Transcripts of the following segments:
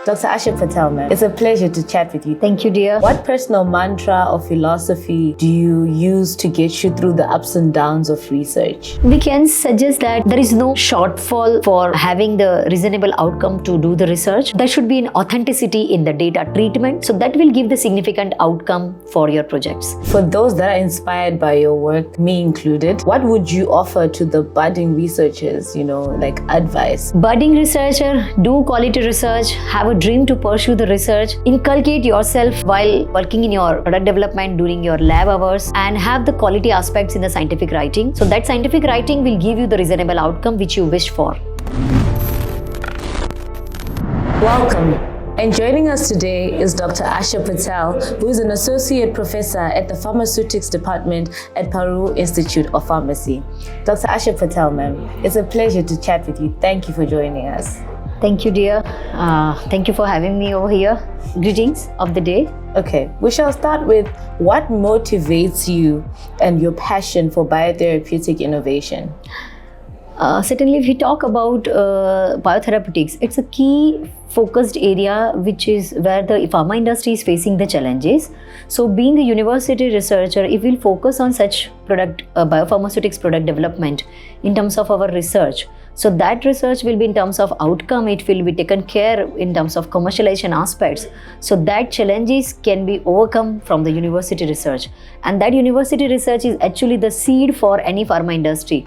Dr. Asha Patel, ma'am, it's a pleasure to chat with you. Thank you, dear. What personal mantra or philosophy do you use to get you through the ups and downs of research? We can suggest that there is no shortfall for having the reasonable outcome to do the research. There should be an authenticity in the data treatment, so that will give the significant outcome for your projects. For those that are inspired by your work, me included, what would you offer to the budding researchers, like advice? Budding researcher, do quality research, have a dream to pursue the research, inculcate yourself while working in your product development during your lab hours, and have the quality aspects in the scientific writing. So that scientific writing will give you the reasonable outcome which you wish for. Welcome. And joining us today is Dr. Asha Patel, who is an associate professor at the Pharmaceutics Department at Parul Institute of Pharmacy. Dr. Asha Patel, ma'am, it's a pleasure to chat with you. Thank you for joining us. Thank you, dear. Thank you for having me over here. Greetings of the day. Okay, we shall start with what motivates you and your passion for biotherapeutic innovation. Certainly, if we talk about biotherapeutics, it's a key focused area which is where the pharma industry is facing the challenges. So being a university researcher, if we'll focus on such product, biopharmaceutics product development in terms of our research, so that research will be in terms of outcome, it will be taken care in terms of commercialization aspects. So that challenges can be overcome from the university research. And that university research is actually the seed for any pharma industry.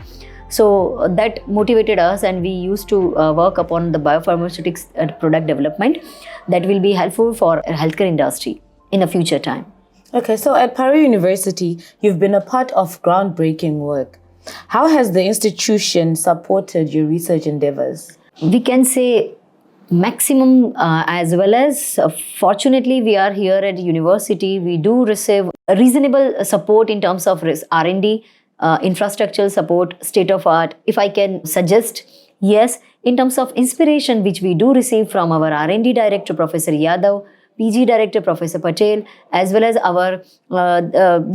So that motivated us, and we used to work upon the biopharmaceutics product development that will be helpful for healthcare industry in the future time. Okay, so at Parul University, you've been a part of groundbreaking work. How has the institution supported your research endeavors? We can say maximum as well as fortunately we are here at university, we do receive reasonable support in terms of R&D, infrastructural support, state of art. If I can suggest, yes, in terms of inspiration which we do receive from our R&D director, Professor Yadav, PG director, Professor Patel, as well as our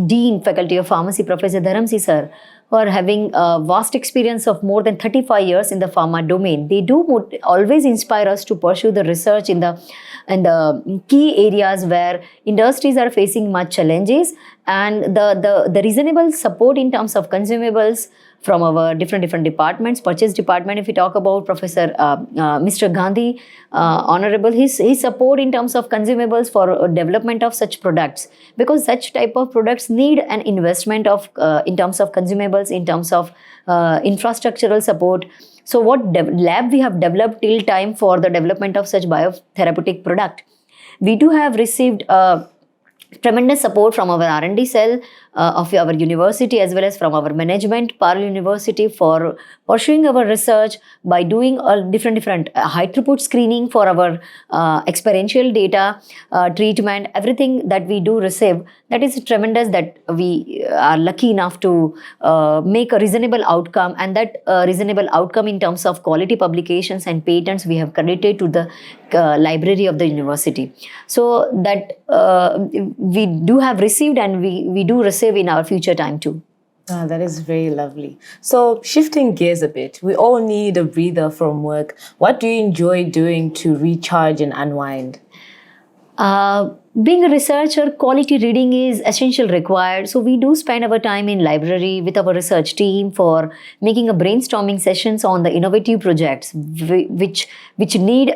Dean, Faculty of Pharmacy, Professor Dharamsi sir, who are having a vast experience of more than 35 years in the pharma domain. They do always inspire us to pursue the research in the key areas where industries are facing much challenges, and the reasonable support in terms of consumables from our different departments. Purchase department, if we talk about Professor Mr. Gandhi, Honorable, his support in terms of consumables for development of such products, because such type of products need an investment of in terms of consumables, in terms of infrastructural support. So what lab we have developed till time for the development of such biotherapeutic product, we do have received tremendous support from our R&D cell of our university, as well as from our management, Parul University, for pursuing our research by doing different high throughput screening for our experiential data, treatment, everything that we do receive. That is tremendous that we are lucky enough to make a reasonable outcome, and that reasonable outcome in terms of quality publications and patents we have credited to the library of the university. So that we do have received, and we do receive in our future time too. That is very lovely. So shifting gears a bit, we all need a breather from work. What do you enjoy doing to recharge and unwind? Being a researcher, quality reading is essential required. So we do spend our time in library with our research team for making a brainstorming sessions on the innovative projects which need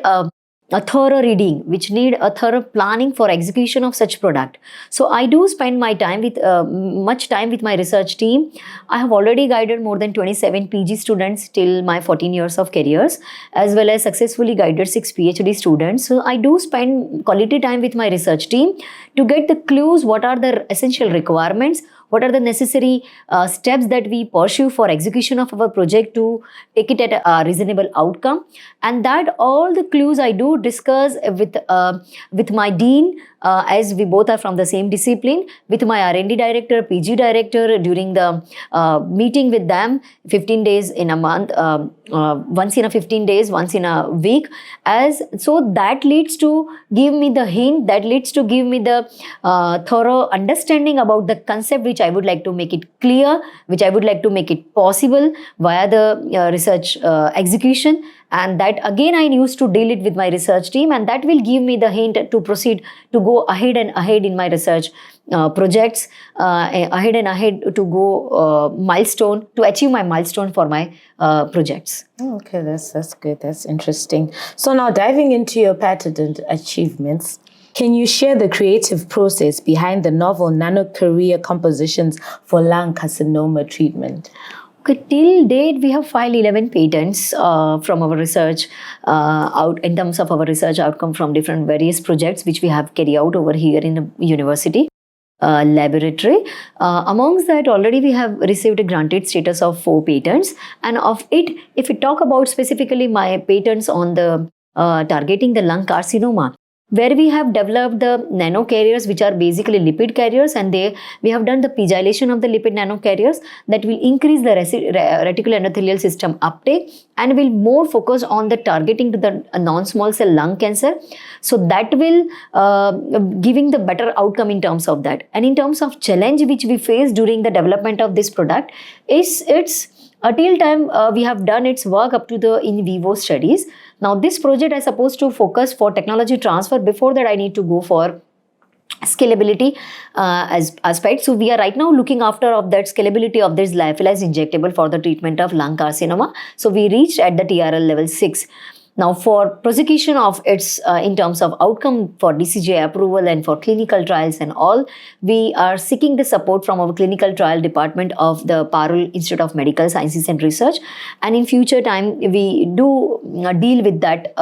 a thorough reading, which need a thorough planning for execution of such product. So I do spend my time with much time with my research team. I have already guided more than 27 PG students till my 14 years of careers, as well as successfully guided 6 PhD students. So I do spend quality time with my research team to get the clues, what are the essential requirements, what are the necessary steps that we pursue for execution of our project to take it at a reasonable outcome. And that all the clues I do discuss with my dean, as we both are from the same discipline, with my R&D director, PG director, during the meeting with them 15 days in a month, once in a 15 days, once in a week. So that leads to give me the hint, that leads to give me the thorough understanding about the concept, which I would like to make it clear, which I would like to make it possible via the research execution. and that again I used to deal it with my research team, and that will give me the hint to proceed to go ahead and ahead in my research projects, ahead and ahead to go milestone to achieve my milestone for my projects. Okay, that's good. That's interesting. So now diving into your patent achievements, can you share the creative process behind the novel nanocarrier compositions for lung carcinoma treatment? Okay, till date, we have filed 11 patents from our research out in terms of our research outcome from different various projects which we have carried out over here in the university laboratory. Amongst that, already we have received a granted status of 4 patents, and of it, if we talk about specifically my patents on the targeting the lung carcinoma, where we have developed the nanocarriers, which are basically lipid carriers, and we have done the pegylation of the lipid nanocarriers that will increase the reticular endothelial system uptake and will more focus on the targeting to the non-small cell lung cancer. So that will giving the better outcome in terms of that. And in terms of challenge which we face during the development of this product is till time we have done its work up to the in vivo studies. Now this project I supposed to focus for technology transfer. Before that I need to go for scalability as aspect. So we are right now looking after of that scalability of this lyophilized injectable for the treatment of lung carcinoma. So we reached at the TRL level 6. Now for prosecution of its in terms of outcome for DCGI approval and for clinical trials and all, we are seeking the support from our clinical trial department of the Parul Institute of Medical Sciences and Research, and in future time we do deal with that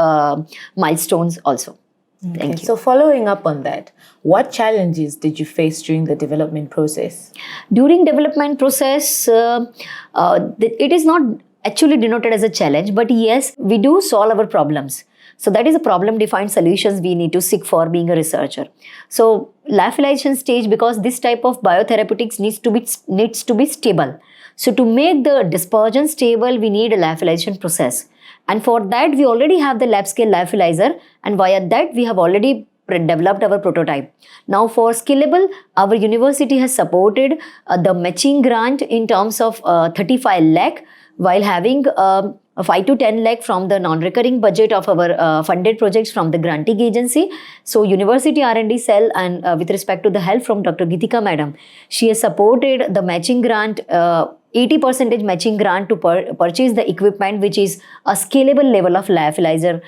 milestones also. Okay. Thank you. So following up on that, what challenges did you face during the development process? During development process, it is not actually denoted as a challenge, but yes, we do solve our problems. So that is a problem-defined solutions we need to seek for being a researcher. So lyophilization stage, because this type of biotherapeutics needs to be stable. So to make the dispersion stable, we need a lyophilization process. And for that, we already have the lab scale lyophilizer, and via that, we have already developed our prototype. Now for scalable, our university has supported the matching grant in terms of 35 lakh, while having 5 to 10 lakh from the non-recurring budget of our funded projects from the granting agency. So University R&D cell, and with respect to the help from Dr. Gitika madam, she has supported the matching grant, 80% matching grant to purchase the equipment which is a scalable level of lyophilizer.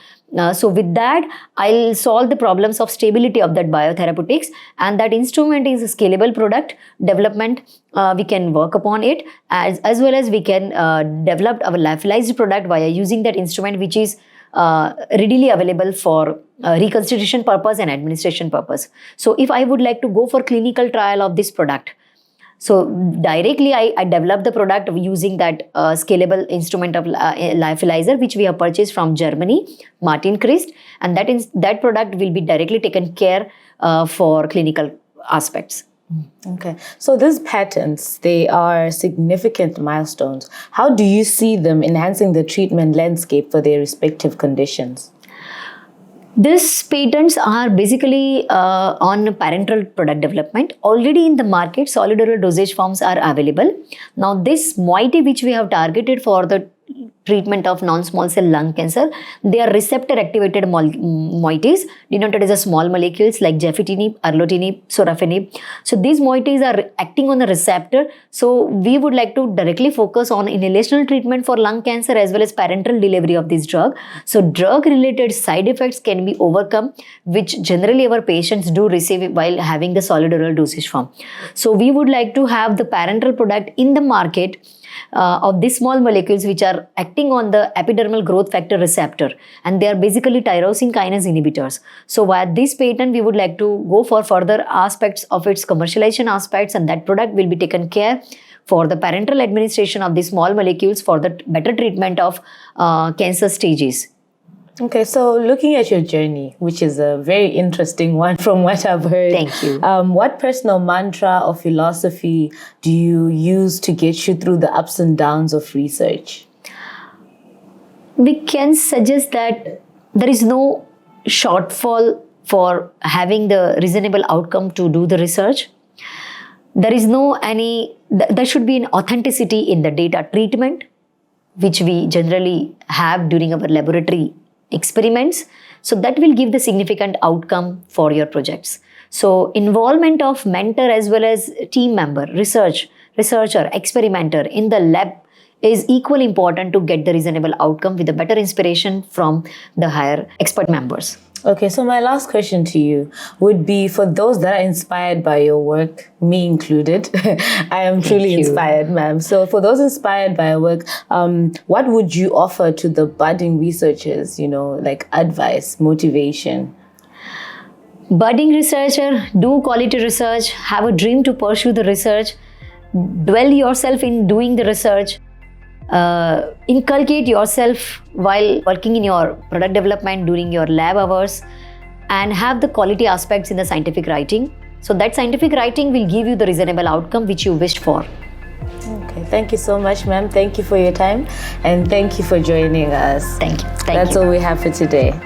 So with that, I'll solve the problems of stability of that biotherapeutics, and that instrument is a scalable product development. We can work upon it as well as we can develop our lyophilized product via using that instrument which is readily available for reconstitution purpose and administration purpose. So if I would like to go for clinical trial of this product, so directly I developed the product using that scalable instrument of lyophilizer which we have purchased from Germany, Martin Christ, and that product will be directly taken care for clinical aspects. Okay, so these patents, they are significant milestones. How do you see them enhancing the treatment landscape for their respective conditions? These patents are basically on parenteral product development. Already in the market, solid oral dosage forms are available. Now this moiety which we have targeted for the treatment of non-small cell lung cancer, they are receptor activated moieties denoted as a small molecules like gefitinib, erlotinib, sorafenib. So these moieties are acting on the receptor. So we would like to directly focus on inhalational treatment for lung cancer as well as parenteral delivery of this drug. So drug related side effects can be overcome, which generally our patients do receive while having the solid oral dosage form. So we would like to have the parenteral product in the market of these small molecules which are acting on the epidermal growth factor receptor, and they are basically tyrosine kinase inhibitors. So via this patent we would like to go for further aspects of its commercialization aspects, and that product will be taken care for the parenteral administration of these small molecules for the better treatment of cancer stages. Okay, so looking at your journey, which is a very interesting one from what I've heard. Thank you. What personal mantra or philosophy do you use to get you through the ups and downs of research? We can suggest that there is no shortfall for having the reasonable outcome to do the research. There should be an authenticity in the data treatment. which we generally have during our laboratory experiments. So that will give the significant outcome for your projects. So involvement of mentor as well as team member, researcher, experimenter in the lab is equally important to get the reasonable outcome with a better inspiration from the higher expert members. Okay, so my last question to you would be, for those that are inspired by your work, me included, I am truly inspired, ma'am. So for those inspired by your work, what would you offer to the budding researchers, like advice, motivation? Budding researcher, do quality research, have a dream to pursue the research, dwell yourself in doing the research, inculcate yourself while working in your product development during your lab hours, and have the quality aspects in the scientific writing. So that scientific writing will give you the reasonable outcome which you wished for. Okay, thank you so much, ma'am. Thank you for your time and thank you for joining us. Thank you. That's all we have for today.